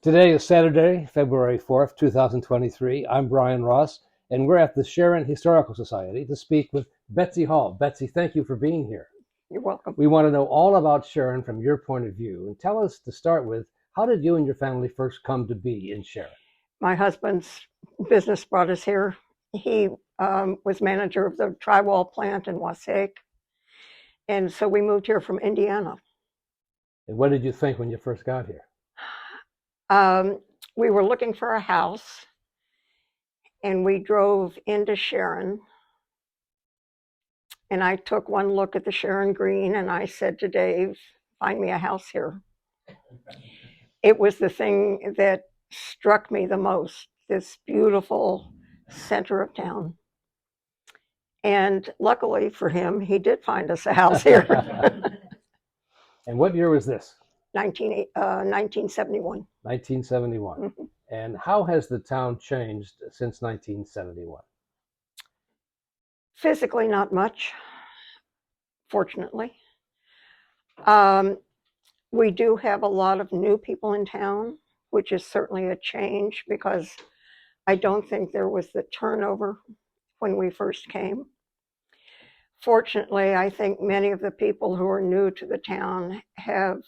Today is Saturday, February 4th, 2023. I'm Brian Ross, and we're at the Sharon Historical Society to speak with Betsy Hall. Betsy, thank you for being here. You're welcome. We want to know all about Sharon from your point of view. And tell us, to start with, how did you and your family first come to be in Sharon? My husband's business brought us here. He was manager of the drywall plant in Wasake, and so we moved here from Indiana. And what did you think when you first got here? We were looking for a house, and we drove into Sharon, and I took one look at the Sharon Green, and I said to Dave, find me a house here. It was the thing that struck me the most, this beautiful center of town. And luckily for him, he did find us a house here. And what year was this? 1971. 1971. Mm-hmm. And how has the town changed since 1971? Physically, not much, fortunately. We do have a lot of new people in town, which is certainly a change because I don't think there was the turnover when we first came. Fortunately, I think many of the people who are new to the town have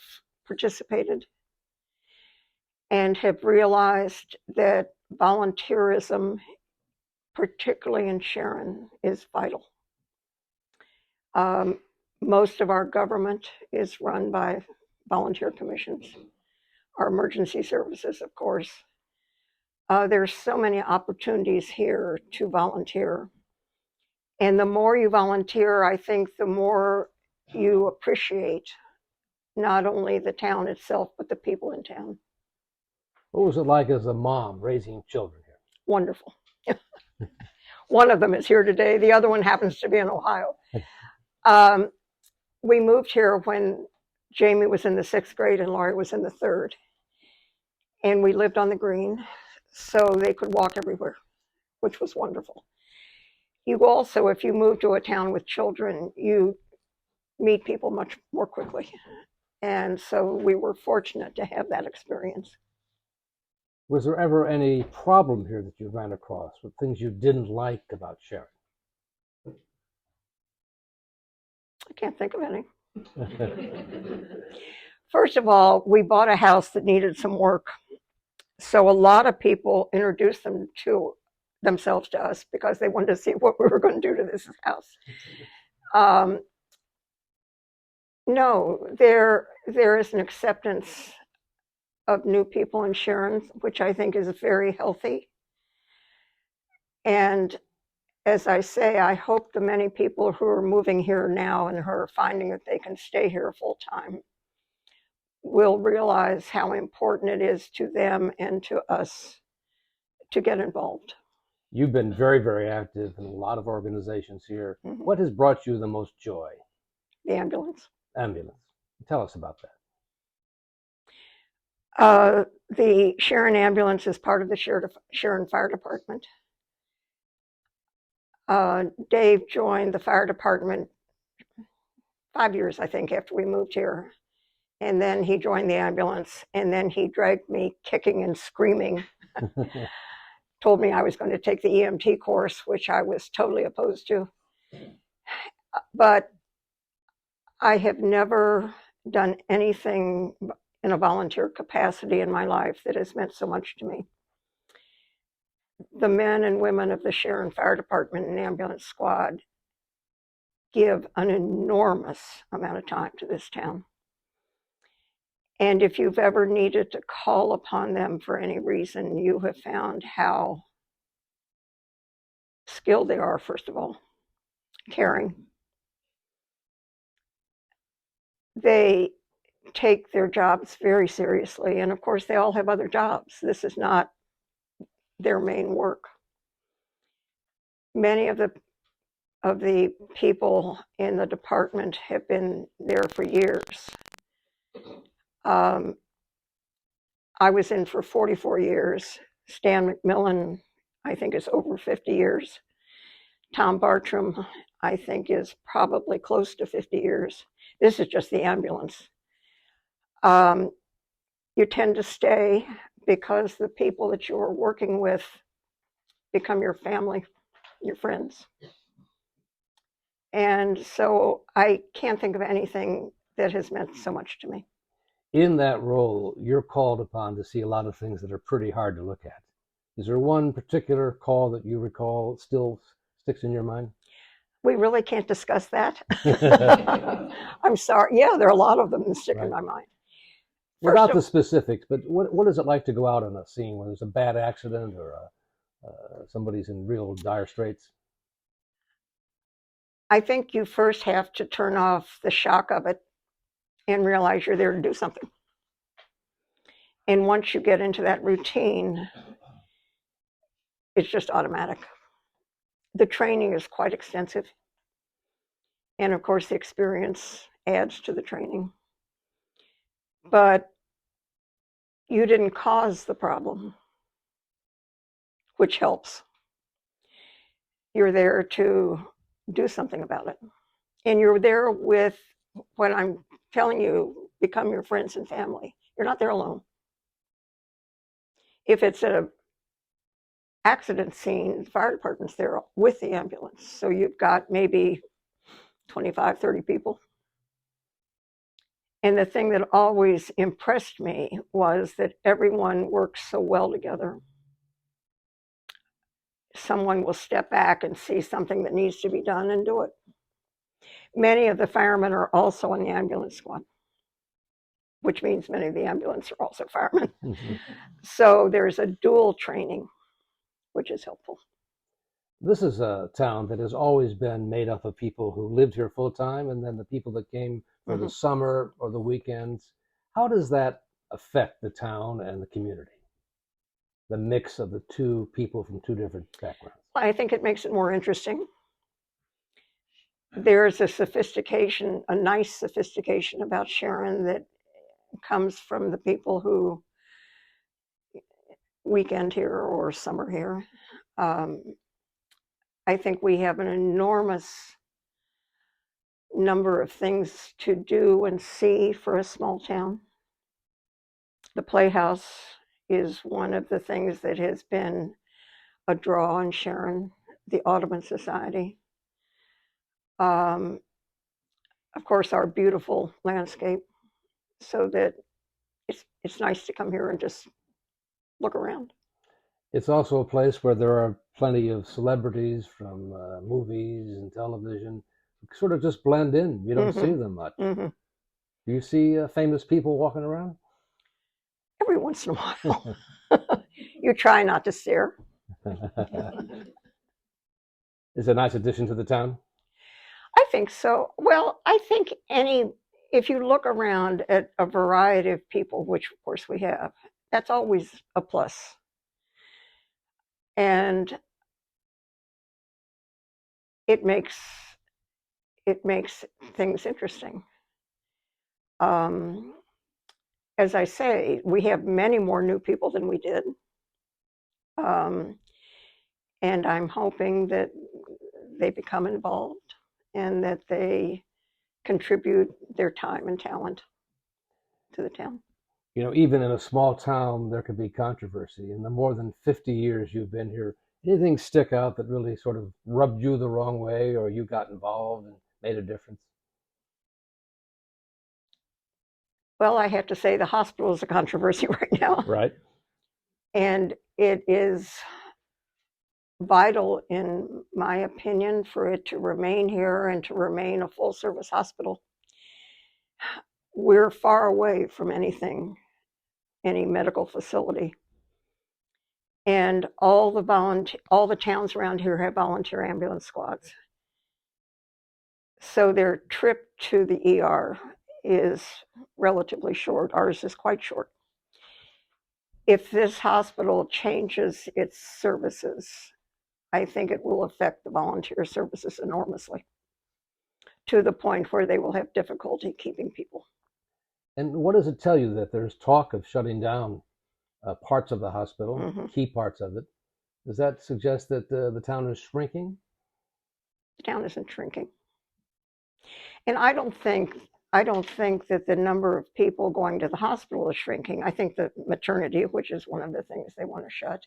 participated and have realized that volunteerism, particularly in Sharon, is vital. Most of our government is run by volunteer commissions, our emergency services, of course. There's so many opportunities here to volunteer. And the more you volunteer, I think the more you appreciate not only the town itself, but the people in town. What was it like as a mom raising children here? Wonderful. One of them is here today. The other one happens to be in Ohio. We moved here when Jamie was in the 6th grade and Laurie was in the 3rd. And we lived on the green, so they could walk everywhere, which was wonderful. You also, if you move to a town with children, you meet people much more quickly. And so we were fortunate to have that experience. Was there ever any problem here that you ran across with things you didn't like about Sharon? I can't think of any. First of all, we bought a house that needed some work. So a lot of people introduced themselves to us because they wanted to see what we were going to do to this house. No, there is an acceptance of new people in Sharon, which I think is very healthy. And as I say, I hope the many people who are moving here now and who are finding that they can stay here full time will realize how important it is to them and to us to get involved. You've been very, very active in a lot of organizations here. Mm-hmm. What has brought you the most joy? The ambulance. Ambulance. Tell us about that. The Sharon ambulance is part of the Sharon Fire Department. Dave joined the fire department 5 years, I think, after we moved here. And then he joined the ambulance, and then he dragged me kicking and screaming. Told me I was going to take the EMT course, which I was totally opposed to. But I have never done anything in a volunteer capacity in my life that has meant so much to me. The men and women of the Sharon Fire Department and Ambulance Squad give an enormous amount of time to this town. And if you've ever needed to call upon them for any reason, you have found how skilled they are, first of all, caring. They take their jobs very seriously, and of course they all have other jobs. This is not their main work. Many of the people in the department have been there for years. I was in for 44 years. Stan McMillan, I think, is over 50 years. Tom Bartram, I think, is probably close to 50 years. This is just the ambulance. You tend to stay, because the people that you're working with become your family, your friends. And so I can't think of anything that has meant so much to me. In that role, you're called upon to see a lot of things that are pretty hard to look at. Is there one particular call that you recall still sticks in your mind? We really can't discuss that. I'm sorry. Yeah, there are a lot of them that stick in Right. my mind. Without the specifics, but what is it like to go out on a scene when there's a bad accident or somebody's in real dire straits? I think you first have to turn off the shock of it and realize you're there to do something. And once you get into that routine, it's just automatic. The training is quite extensive. And of course, the experience adds to the training. But you didn't cause the problem, which helps. You're there to do something about it. And you're there with what I'm telling you, become your friends and family. You're not there alone. If it's an accident scene, the fire department's there with the ambulance. So you've got maybe 25, 30 people. And the thing that always impressed me was that everyone works so well together. Someone will step back and see something that needs to be done and do it. Many of the firemen are also in the ambulance squad, which means many of the ambulance are also firemen. Mm-hmm. So there's a dual training, which is helpful. This is a town that has always been made up of people who lived here full time and then the people that came for the summer or the weekends. How does that affect the town and the community? The mix of the two people from two different backgrounds. I think it makes it more interesting. There's a sophistication, a nice sophistication about Sharon that comes from the people who weekend here or summer here. I think we have an enormous number of things to do and see for a small town. The Playhouse is one of the things that has been a draw in Sharon, the Audubon Society. Of course, our beautiful landscape, so that it's nice to come here and just look around. It's also a place where there are plenty of celebrities from movies and television who sort of just blend in. You don't see them much. Do you see famous people walking around? Every once in a while. You try not to stare. Is it a nice addition to the town? I think so. Well, I think if you look around at a variety of people, which of course we have, that's always a plus. And it makes things interesting. As I say, we have many more new people than we did. And I'm hoping that they become involved and that they contribute their time and talent to the town. You know, even in a small town, there could be controversy. In the more than 50 years you've been here, anything stick out that really sort of rubbed you the wrong way or you got involved and made a difference? Well, I have to say the hospital is a controversy right now. Right. And it is vital, in my opinion, for it to remain here and to remain a full-service hospital. We're far away from any medical facility. And all the towns around here have volunteer ambulance squads. So their trip to the ER is relatively short. Ours is quite short. If this hospital changes its services, I think it will affect the volunteer services enormously, to the point where they will have difficulty keeping people. And what does it tell you that there's talk of shutting down parts of the hospital, key parts of it? Does that suggest that the town is shrinking? The town isn't shrinking. And I don't think I don't think that the number of people going to the hospital is shrinking. I think that maternity, which is one of the things they want to shut,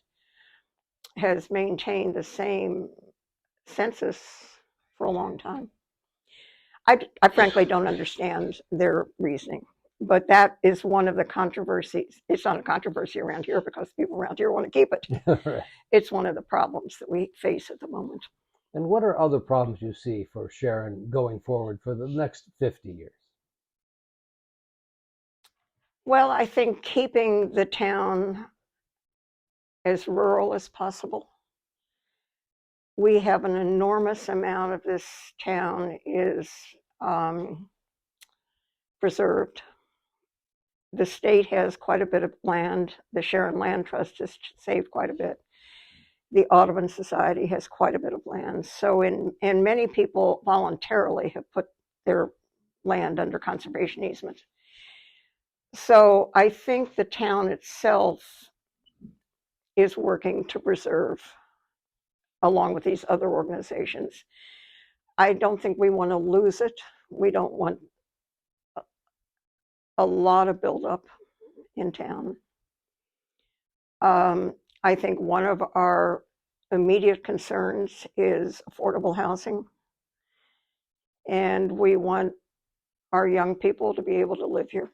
has maintained the same census for a long time. I frankly don't understand their reasoning, but that is one of the controversies. It's not a controversy around here because people around here want to keep it. Right. It's one of the problems that we face at the moment. And what are other problems you see for Sharon going forward for the next 50 years? Well, I think keeping the town as rural as possible. We have an enormous amount of this town is preserved. The state has quite a bit of land. The Sharon Land Trust has saved quite a bit. The Audubon Society has quite a bit of land. So, and many people voluntarily have put their land under conservation easement. So I think the town itself is working to preserve, along with these other organizations. I don't think we want to lose it. We don't want a lot of buildup in town. I think one of our immediate concerns is affordable housing. And we want our young people to be able to live here.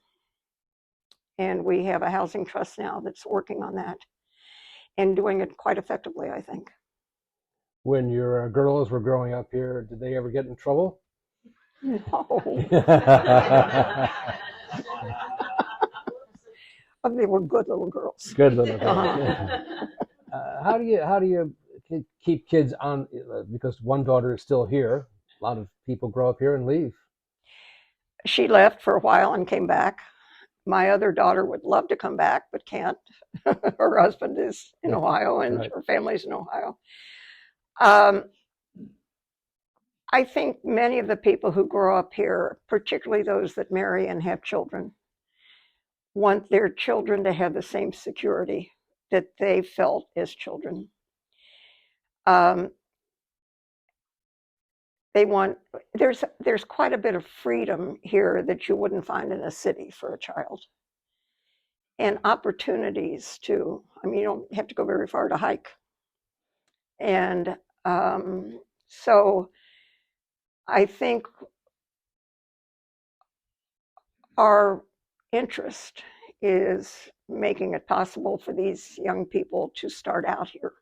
And we have a housing trust now that's working on that and doing it quite effectively, I think. When your girls were growing up here, did they ever get in trouble? No. They were good little girls. Good little girls. How do you keep kids on? Because one daughter is still here. A lot of people grow up here and leave. She left for a while and came back. My other daughter would love to come back, but can't. Her husband is in Ohio and right. Her family's in Ohio. I think many of the people who grow up here, particularly those that marry and have children, want their children to have the same security that they felt as children. There's quite a bit of freedom here that you wouldn't find in a city for a child. And opportunities too. I mean, you don't have to go very far to hike. And so I think our interest is making it possible for these young people to start out here,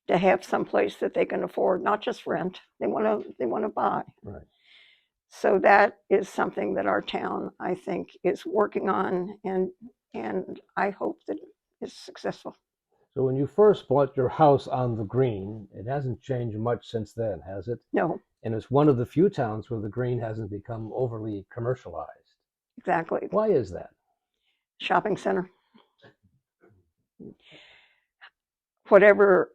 to have some place that they can afford, not just rent. They want to buy. Right. So that is something that our town, I think, is working on, and I hope that it's successful. So when you first bought your house on the green, it hasn't changed much since then, has it? No. And it's one of the few towns where the green hasn't become overly commercialized. Exactly. Why is that? Shopping center. Whatever,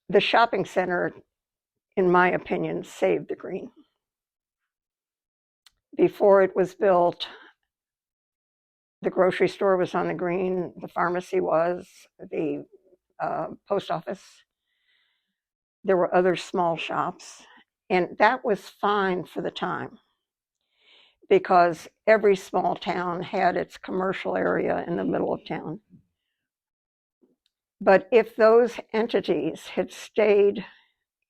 the shopping center, in my opinion, saved the green. Before it was built, the grocery store was on the green, the pharmacy was, the post office. There were other small shops, and that was fine for the time because every small town had its commercial area in the middle of town. But if those entities had stayed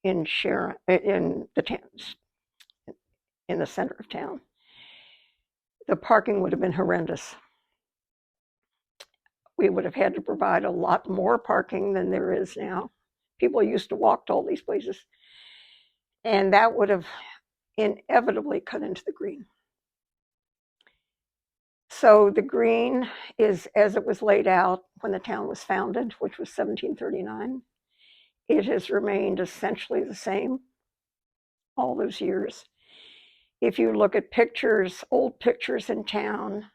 in Sharon, in the towns, in the center of town, the parking would have been horrendous. We would have had to provide a lot more parking than there is now. People used to walk to all these places. And that would have inevitably cut into the green. So the green is as it was laid out when the town was founded, which was 1739. It has remained essentially the same all those years. If you look at pictures, old pictures in town,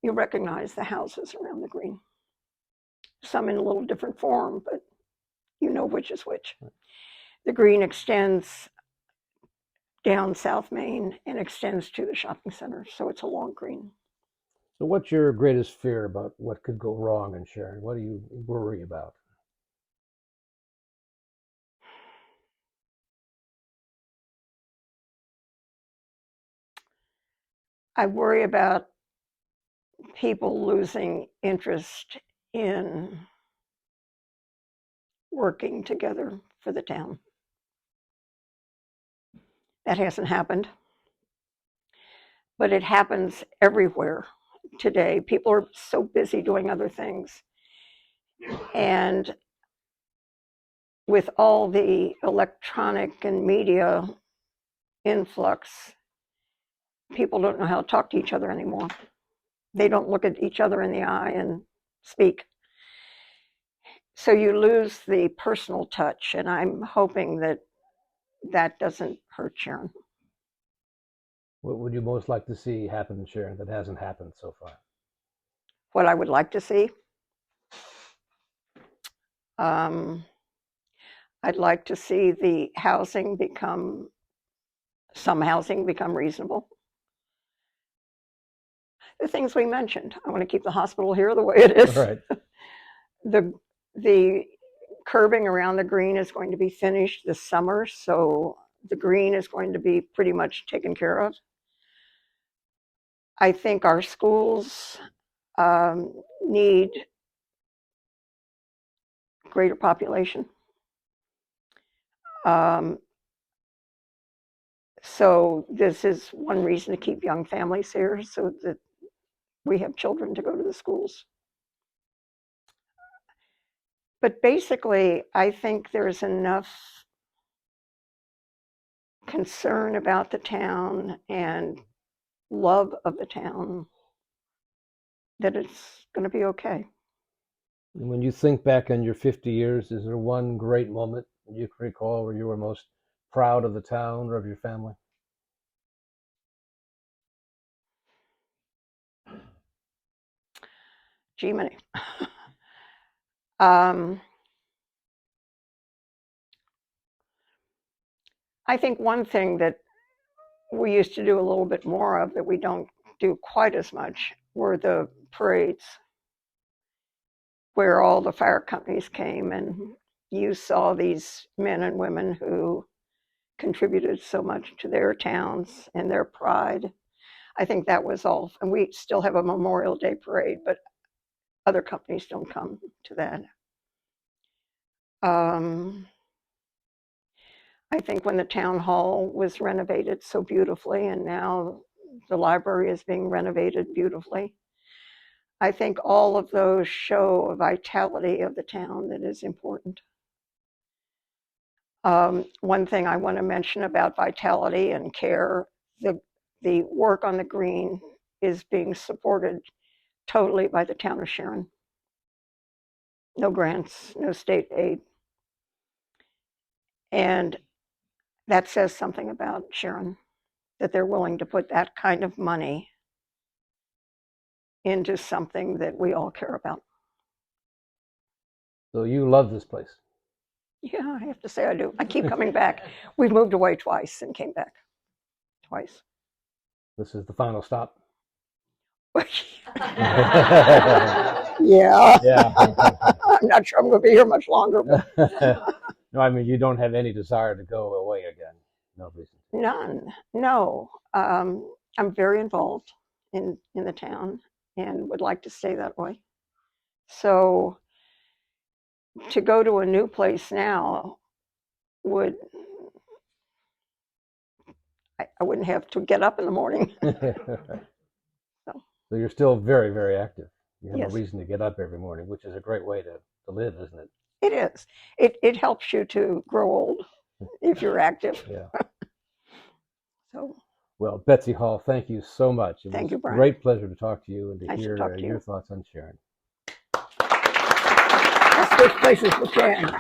you recognize the houses around the green. Some in a little different form, but you know which is which. The green extends down South Main and extends to the shopping center, so it's a long green. So what's your greatest fear about what could go wrong in Sharon? What do you worry about? I worry about people losing interest in working together for the town. That hasn't happened, but it happens everywhere today. People are so busy doing other things. And with all the electronic and media influx, people don't know how to talk to each other anymore. They don't look at each other in the eye and speak. So you lose the personal touch, and I'm hoping that that doesn't hurt Sharon. What would you most like to see happen, Sharon, that hasn't happened so far? What I would like to see, I'd like to see the housing become reasonable. The things we mentioned. I want to keep the hospital here the way it is. Right. The curbing around the green is going to be finished this summer, so the green is going to be pretty much taken care of. I think our schools need greater population. So this is one reason to keep young families here, so that we have children to go to the schools. But basically, I think there's enough concern about the town and love of the town that it's going to be okay. When you think back on your 50 years, is there one great moment you can recall where you were most proud of the town or of your family? Gee, I think one thing that we used to do a little bit more of that we don't do quite as much were the parades, where all the fire companies came and you saw these men and women who contributed so much to their towns and their pride. I think that was all. And we still have a Memorial Day parade, but other companies don't come to that. I think when the town hall was renovated so beautifully, and now the library is being renovated beautifully, I think all of those show a vitality of the town that is important. One thing I want to mention about vitality and care, the work on the green is being supported totally by the town of Sharon. No grants, no state aid. And that says something about Sharon, that they're willing to put that kind of money into something that we all care about. So you love this place? Yeah, I have to say I do. I keep coming back. We've moved away twice and came back twice. This is the final stop? Yeah. Yeah. I'm not sure I'm going to be here much longer. But No, I mean, you don't have any desire to go away again? No reason. none. No. I'm very involved in the town and would like to stay that way. So to go to a new place now would, I wouldn't have to get up in the morning. So you're still very, very active. You have Yes. a reason to get up every morning, which is a great way to live, isn't it? It is. It helps you to grow old if you're active. Yeah. So Well, Betsy Hall, thank you so much. It Thank was you, a Brian. great pleasure to talk to you and to Nice to hear talk to your you. thoughts on Sharon. let's switch places with Jan.